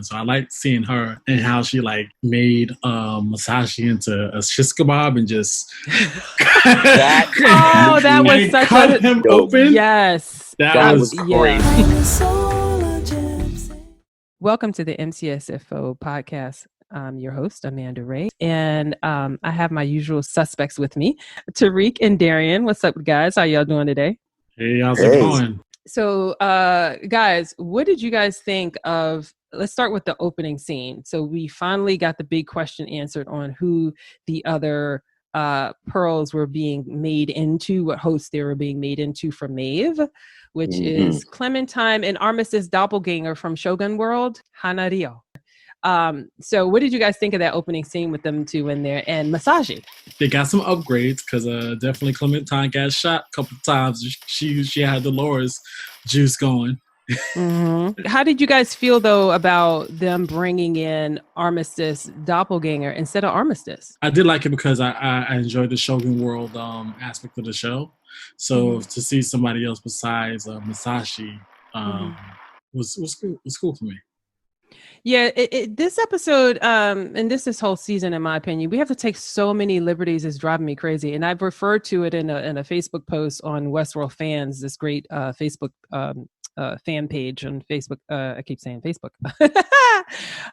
So I like seeing her and how she like made Masashi into a shish kebab and just That was such cut him open. Yes. That was crazy. Welcome to the MCSFO podcast. I'm your host, Amanda Ray, and I have my usual suspects with me, Tariq and Darion. What's up, guys? How y'all doing today? Hey, how's it going? So, guys, what did you guys think of? Let's start with the opening scene. So we finally got the big question answered on who the other pearls were being made into, what hosts they were being made into for Maeve, which is Clementine and Armistice doppelganger from Shogun World, Hanario. So what did you guys think of that opening scene with them two in there and Masashi? They got some upgrades because definitely Clementine got shot a couple times. She had Dolores juice going. Mm-hmm. How did you guys feel though about them bringing in Armistice doppelganger instead of Armistice? I did like it because I enjoyed the Shogun World aspect of the show. So to see somebody else besides Masashi was cool for me. Yeah, this episode, and this whole season, in my opinion, we have to take so many liberties. It's driving me crazy. And I've referred to it in a Facebook post on Westworld Fans, this great Facebook fan page on Facebook. I keep saying Facebook.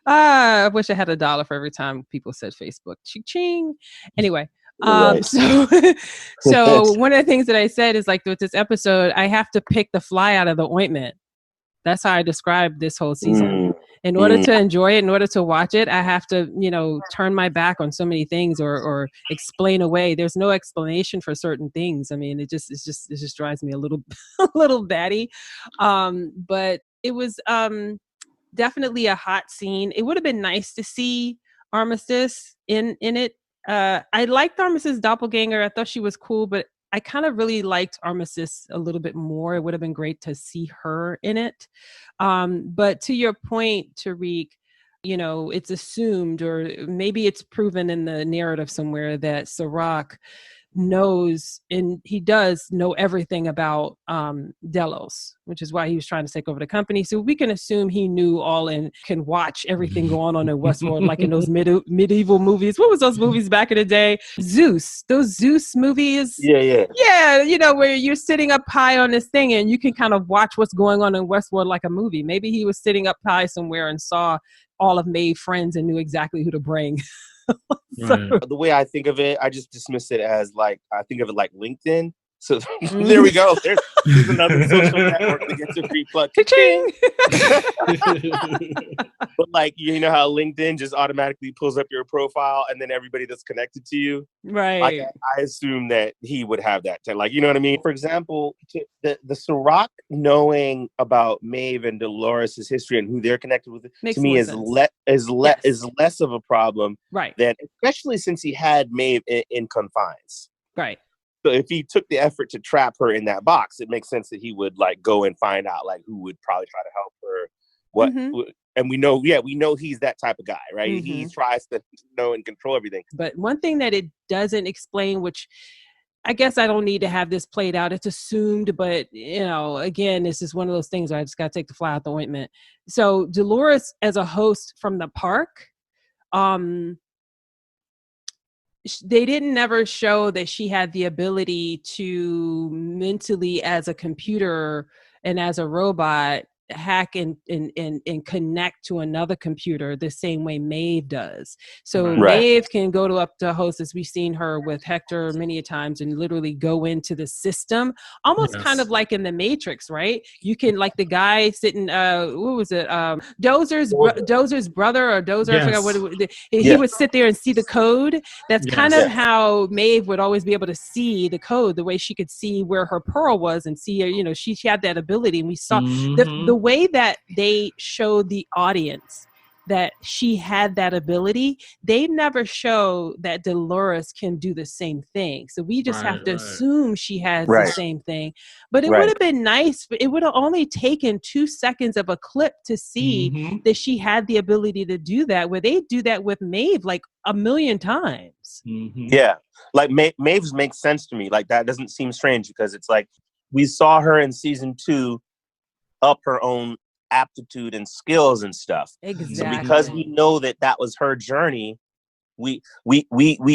I wish I had $1 for every time people said Facebook. Ching. Anyway. So one of the things that I said is like with this episode, I have to pick the fly out of the ointment. That's how I describe this whole season. In order to enjoy it, in order to watch it, I have to, turn my back on so many things or explain away. There's no explanation for certain things. I mean, it just drives me a little batty. But it was definitely a hot scene. It would have been nice to see Armistice in it. I liked Armistice's doppelganger. I thought she was cool, but I kind of really liked Armistice a little bit more. It would have been great to see her in it. But to your point, Tariq, it's assumed, or maybe it's proven in the narrative somewhere, that Sirach knows, and he does know everything about Delos, which is why he was trying to take over the company. So we can assume he knew all and can watch everything going on in Westworld, like in those medieval movies. What was those movies back in the day? Those Zeus movies. Yeah, where you're sitting up high on this thing and you can kind of watch what's going on in Westworld like a movie. Maybe he was sitting up high somewhere and saw all of Maeve's friends and knew exactly who to bring. The way I think of it, I just dismiss it as like, I think of it like LinkedIn. So there we go. There's another social network that gets a free plug. But like, you know how LinkedIn just automatically pulls up your profile and then everybody that's connected to you. Right. Like, I assume that he would have that. Like, you know what I mean? For example, the Sirach knowing about Maeve and Dolores' history and who they're connected with, to me is less of a problem. Right. Than, especially since he had Maeve in confines. Right. So if he took the effort to trap her in that box, it makes sense that he would like go and find out like who would probably try to help her. And we know he's that type of guy, right? He tries to know and control everything. But one thing that it doesn't explain, which I guess I don't need to have this played out, it's assumed, but again, this is one of those things where I just got to take the fly out the ointment. So Dolores, as a host from the park, they didn't never show that she had the ability to mentally, as a computer and as a robot, hack and connect to another computer the same way Maeve does. So Maeve can go up to host, as we've seen her with Hector many a times, and literally go into the system, almost kind of like in the Matrix, right? You can, like the guy sitting, what was it? Dozer's brother, or Dozer, I forgot what it was. He would sit there and see the code. That's kind of how Maeve would always be able to see the code, the way she could see where her pearl was and see, she had that ability. And we saw the way that they showed the audience that she had that ability, they never show that Dolores can do the same thing. So we just have to assume she has the same thing. But it would have been nice, but it would have only taken 2 seconds of a clip to see that she had the ability to do that, where they do that with Maeve like a million times. Yeah. Like Maeve's makes sense to me. Like, that doesn't seem strange because it's like we saw her in season 2 up her own aptitude and skills and stuff. Exactly. So because we know that was her journey, we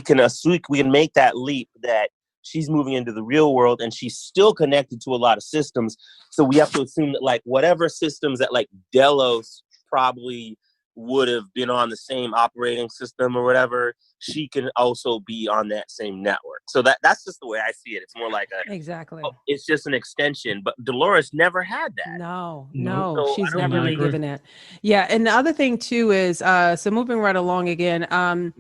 can make that leap that she's moving into the real world and she's still connected to a lot of systems. So we have to assume that like whatever systems that like Delos probably would have been on the same operating system or whatever, she can also be on that same network. So that's just the way I see it. It's more like it's just an extension. But Dolores never had that. No, so she's never been given that. Yeah, and the other thing too is so moving right along again.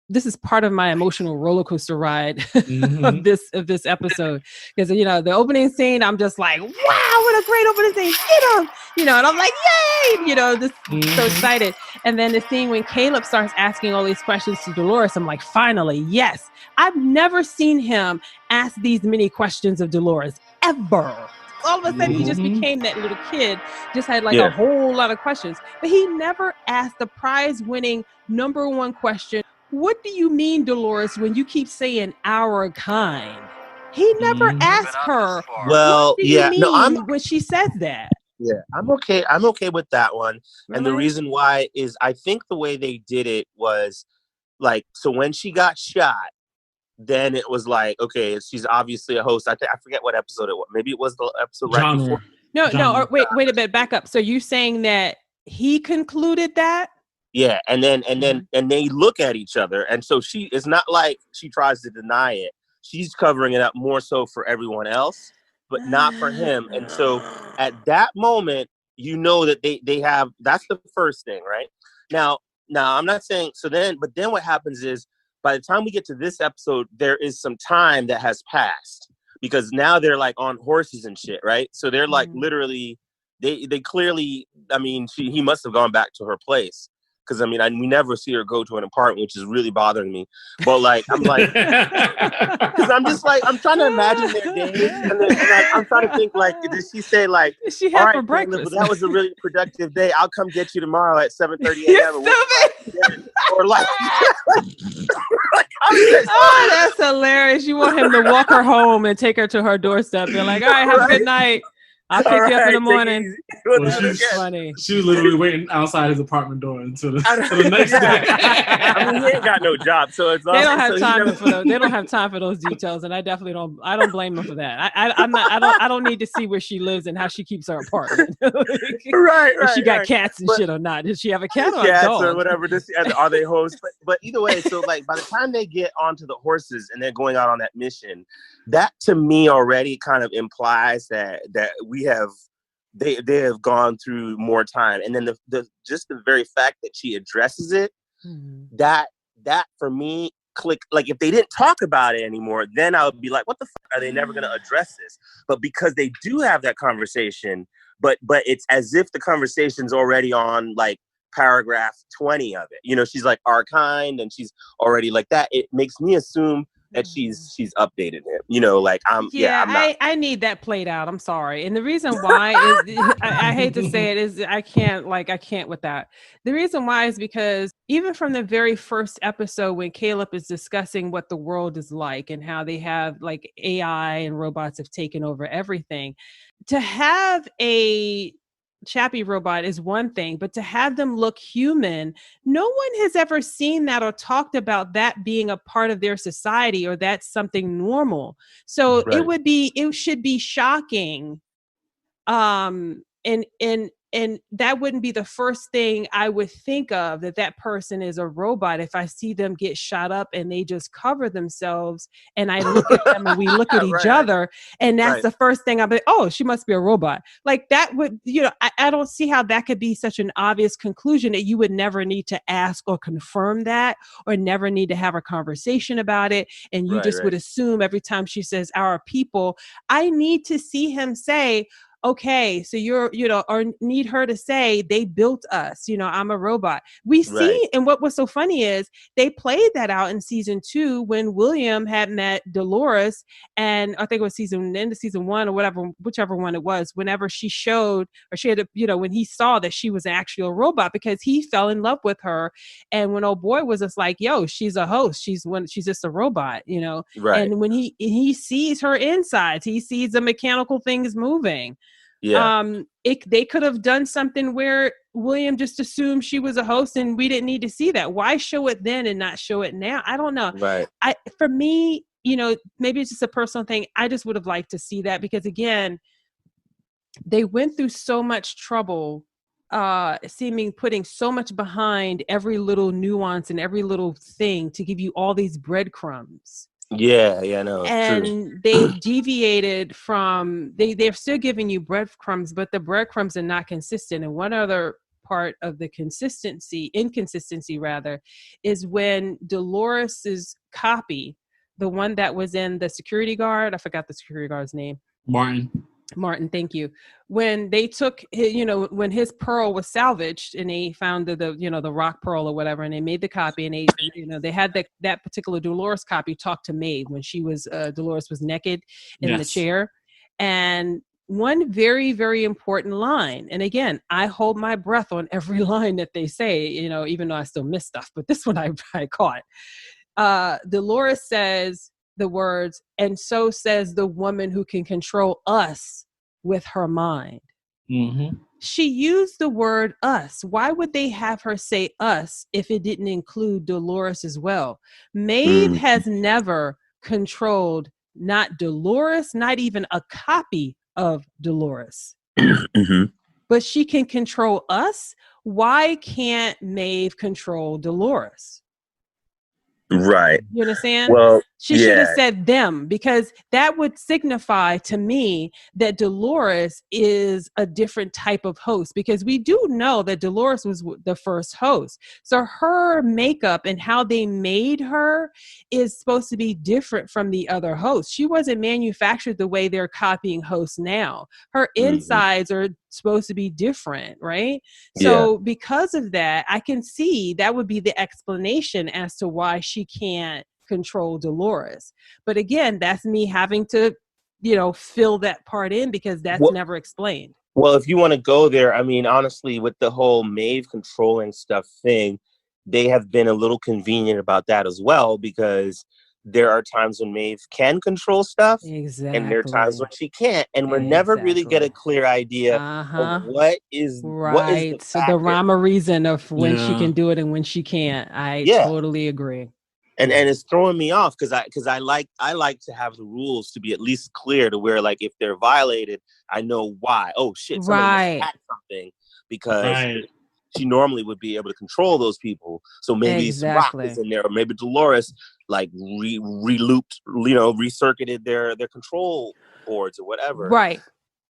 This is part of my emotional roller coaster ride of this episode, because the opening scene, I'm just like, wow, what a great opening scene, and I'm like, yay, so excited. And then the scene when Caleb starts asking all these questions to Dolores, I'm like, finally, yes. I've never seen him ask these many questions of Dolores ever. All of a sudden, he just became that little kid, just had like a whole lot of questions, but he never asked the prize-winning number one question. What do you mean, Dolores, when you keep saying our kind? He never asked her. Well, what do you mean when she says that? Yeah, I'm okay with that one. Really? And the reason why is I think the way they did it was like, so when she got shot, then it was like, okay, she's obviously a host. I forget what episode it was. Maybe it was the episode right before. No. Wait a bit. Back up. So you saying that he concluded that? Yeah, and they look at each other, and so it's not like she tries to deny it. She's covering it up more so for everyone else, but not for him. And so at that moment, that they have, that's the first thing, right? Now I'm not saying but then what happens is by the time we get to this episode, there is some time that has passed because now they're like on horses and shit, right? So they're like literally, they clearly, I mean, he must have gone back to her place. Because, I mean, we never see her go to an apartment, which is really bothering me. But, like, I'm like... Because I'm just, like, I'm trying to imagine their days. And I'm trying to think, like, did she say, like... She had for breakfast. That was a really productive day. I'll come get you tomorrow at 7:30 a.m. Or, like... Oh, that's hilarious. You want him to walk her home and take her to her doorstep. You're like, all right, have a good night. I'll pick you up in the morning. She was literally waiting outside his apartment door until the next day. I mean, he ain't got no job, so it's they don't have time for those. They don't have time for those details, and I definitely don't. I don't blame them for that. I don't need to see where she lives and how she keeps her apartment. Right. If she got cats and shit or not. Does she have a cat or a dog? Cats or whatever. Are they hosts? But either way, so like by the time they get onto the horses and they're going out on that mission, that to me already kind of implies that they have gone through more time. And then the very fact that she addresses it, that for me click. Like if they didn't talk about it anymore, then I would be like, what the fuck, are they never going to address this? But because they do have that conversation, but it's as if the conversation's already on like paragraph 20 of it. She's like our kind, and she's already like that. It makes me assume that she's updated him, like I'm not. I need that played out. I'm sorry. And the reason why is I hate to say it is I can't with that. The reason why is because even from the very first episode when Caleb is discussing what the world is like and how they have like AI and robots have taken over everything, to have a Chappie robot is one thing, but to have them look human, no one has ever seen that or talked about that being a part of their society or that's something normal. So it should be shocking. And that wouldn't be the first thing I would think of, that person is a robot if I see them get shot up and they just cover themselves and I look at them and we look at each other and that's the first thing I'll be, oh, she must be a robot. Like that would, I don't see how that could be such an obvious conclusion that you would never need to ask or confirm that or never need to have a conversation about it. And you would assume every time she says our people, I need to see him say, okay, so you're, or need her to say they built us, I'm a robot. We see, and what was so funny is they played that out in season 2 when William had met Dolores, and I think it was end of season 1 or whatever, whichever one it was, whenever she showed, or she had to, when he saw that she was actually a robot because he fell in love with her. And when old boy was just like, yo, she's a host. She's just a robot, And when he sees her insides, he sees the mechanical things moving. They could have done something where William just assumed she was a host and we didn't need to see that. Why show it then and not show it now? I don't know. Right. For me, maybe it's just a personal thing. I just would have liked to see that because again, they went through so much trouble, putting so much behind every little nuance and every little thing to give you all these breadcrumbs. Yeah, no, and true. They've deviated from they're still giving you breadcrumbs, but the breadcrumbs are not consistent. And one other part of the inconsistency rather, is when Dolores's copy, the one that was in the security guard, I forgot the security guard's name. Martin, thank you. When they took, when his pearl was salvaged and they found the rock pearl or whatever, and they made the copy and they had that particular Dolores copy talk to Maeve when she was, Dolores was naked in the chair. And one very, very important line. And again, I hold my breath on every line that they say, even though I still miss stuff, but this one I caught. Dolores says the words, "And so says the woman who can control us with her mind." Mm-hmm. She used the word us. Why would they have her say us if it didn't include Dolores as well? Maeve has never controlled not Dolores, not even a copy of Dolores. But she can control us. Why can't Maeve control Dolores? Right. You understand? Well, she should have said them, because that would signify to me that Dolores is a different type of host, because we do know that Dolores was the first host. So her makeup and how they made her is supposed to be different from the other hosts. She wasn't manufactured the way they're copying hosts now. Her insides are supposed to be different, right? So because of that, I can see that would be the explanation as to why she can't control Dolores. But again, that's me having to, fill that part in, because that's never explained. Well, if you want to go there, I mean, honestly, with the whole Maeve controlling stuff thing, they have been a little convenient about that as well, because there are times when Maeve can control stuff, and there are times when she can't, and we're never really get a clear idea of what is the so the rhyme or reason of when she can do it and when she can't. I totally agree. And it's throwing me off because I like to have the rules to be at least clear, to where, like, if they're violated, I know why. Oh shit, somebody hacked something, because she normally would be able to control those people. So maybe Rock is in there, or maybe Dolores like re-looped, recircuited their control boards or whatever. Right.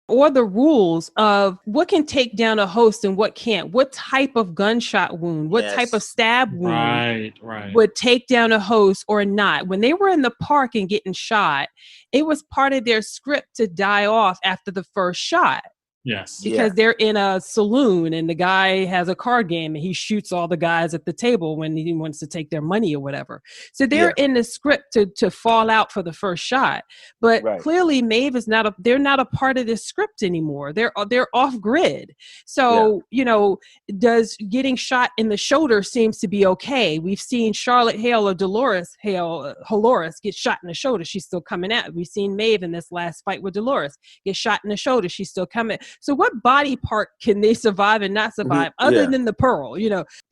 Or the rules of what can take down a host and what can't. What type of gunshot wound, what type of stab wound would take down a host or not. When they were in the park and getting shot, it was part of their script to die off after the first shot. Yes. Because they're in a saloon and the guy has a card game and he shoots all the guys at the table when he wants to take their money or whatever. So they're in the script to fall out for the first shot. But clearly Maeve is they're not a part of this script anymore. They're off grid. So, does getting shot in the shoulder seems to be okay. We've seen Charlotte Hale or Dolores get shot in the shoulder. She's still coming out. We've seen Maeve in this last fight with Dolores get shot in the shoulder. She's still coming. So what body part can they survive and not survive other than the pearl?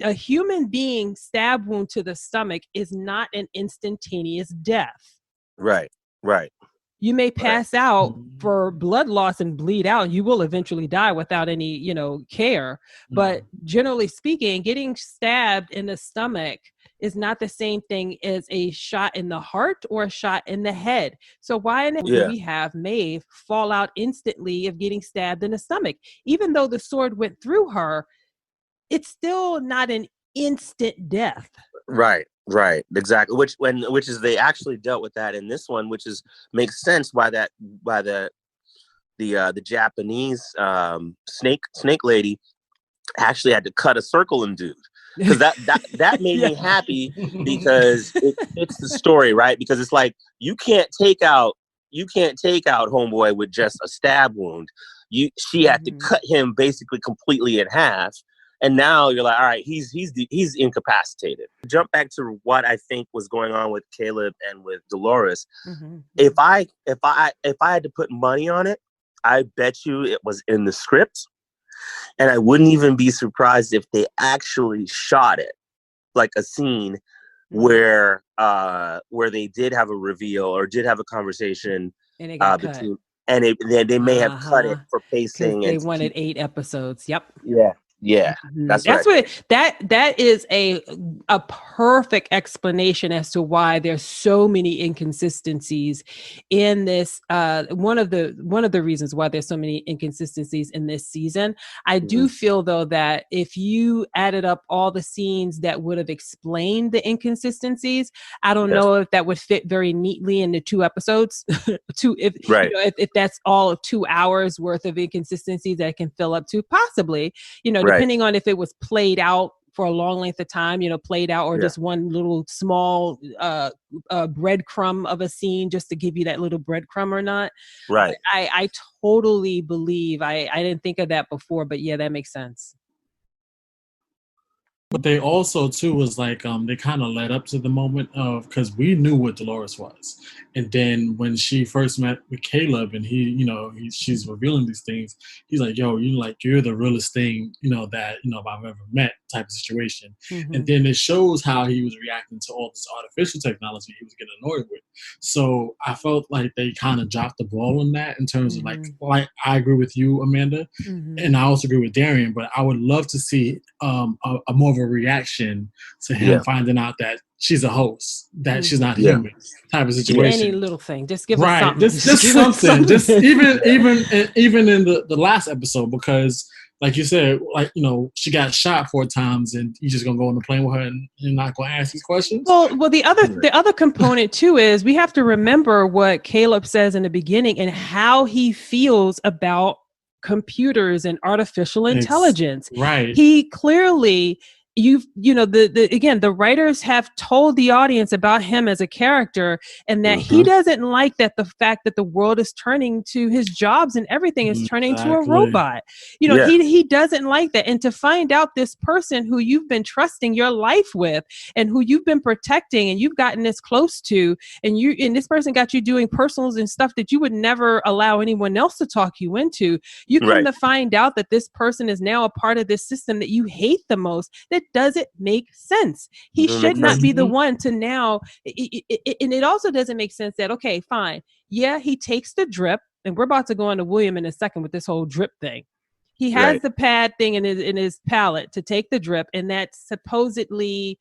A human being stab wound to the stomach is not an instantaneous death. Right. You may pass out for blood loss and bleed out. You will eventually die without any, care. But generally speaking, getting stabbed in the stomach is not the same thing as a shot in the heart or a shot in the head. So why do we have Maeve fall out instantly of getting stabbed in the stomach? Even though the sword went through her, it's still not an instant death. Right, exactly. Which is, they actually dealt with that in this one, which makes sense why the Japanese snake lady actually had to cut a circle and dude. Because that made me happy, because it's the story, right? Because it's like you can't take out homeboy with just a stab wound. She had to cut him basically completely in half, and now you're like, all right, he's incapacitated. Jump back to what I think was going on with Caleb and with Dolores. If I had to put money on it, I bet you it was in the script. And I wouldn't even be surprised if they actually shot it, like a scene where they did have a reveal or did have a conversation and it got between, and they may have cut it for pacing. They wanted 8 episodes. Yep. Yeah. That's that is a perfect explanation as to why there's so many inconsistencies in this. One of the reasons why there's so many inconsistencies in this season. I do feel though that if you added up all the scenes that would have explained the inconsistencies, I don't know if that would fit very neatly into 2 episodes. If that's all of 2 hours worth of inconsistencies that can fill up to, possibly, depending on if it was played out for a long length of time, played out, or just one little small breadcrumb of a scene just to give you that little breadcrumb or not. Right. I totally believe, I didn't think of that before, but yeah, that makes sense. But they also too was like they kind of led up to the moment of, because we knew what Dolores was, and then when she first met with Caleb and she's revealing these things, he's like, "Yo, you're the realest thing that I've ever met," type of situation. And then it shows how he was reacting to all this artificial technology he was getting annoyed with. So I felt like they kind of dropped the ball on that in terms of like I agree with you, Amanda, and I also agree with Darion, but I would love to see a more of a reation to him finding out that she's a host, that she's not human, type of situation. Any little thing, just give us something. Just something. Just even in the last episode, because like you said, she got shot 4 times, and you just gonna go on the plane with her and you're not gonna ask these questions. Well, the other component too is we have to remember what Caleb says in the beginning and how he feels about computers and artificial intelligence. Right. He clearly, the writers have told the audience about him as a character, and that he doesn't like that the fact that the world is turning to his jobs and everything is turning to a robot. He doesn't like that. And to find out this person who you've been trusting your life with and who you've been protecting and you've gotten this close to, and this person got you doing personals and stuff that you would never allow anyone else to talk you into. You come to find out that this person is now a part of this system that you hate the most. That doesn't make sense. He should not be the one to now. And it also doesn't make sense that, okay, fine. Yeah, he takes the drip, and we're about to go on to William in a second with this whole drip thing. He has the pad thing in his palate to take the drip, and that supposedly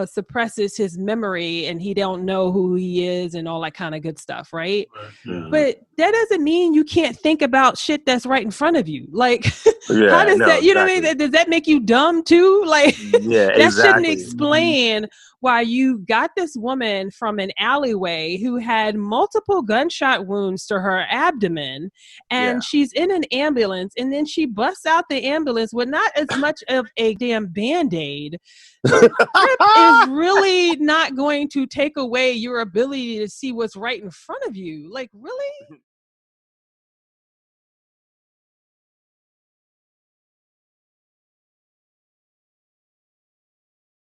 suppresses his memory, and he don't know who he is and all that kind of good stuff, right? But that doesn't mean you can't think about shit that's right in front of you. Like, how does that, what I mean? Does that make you dumb too? Like, that shouldn't explain why you got this woman from an alleyway who had multiple gunshot wounds to her abdomen, and she's in an ambulance, and then she busts out the ambulance with not as much of a damn Band-Aid. Drip is really not going to take away your ability to see what's right in front of you. Like, really?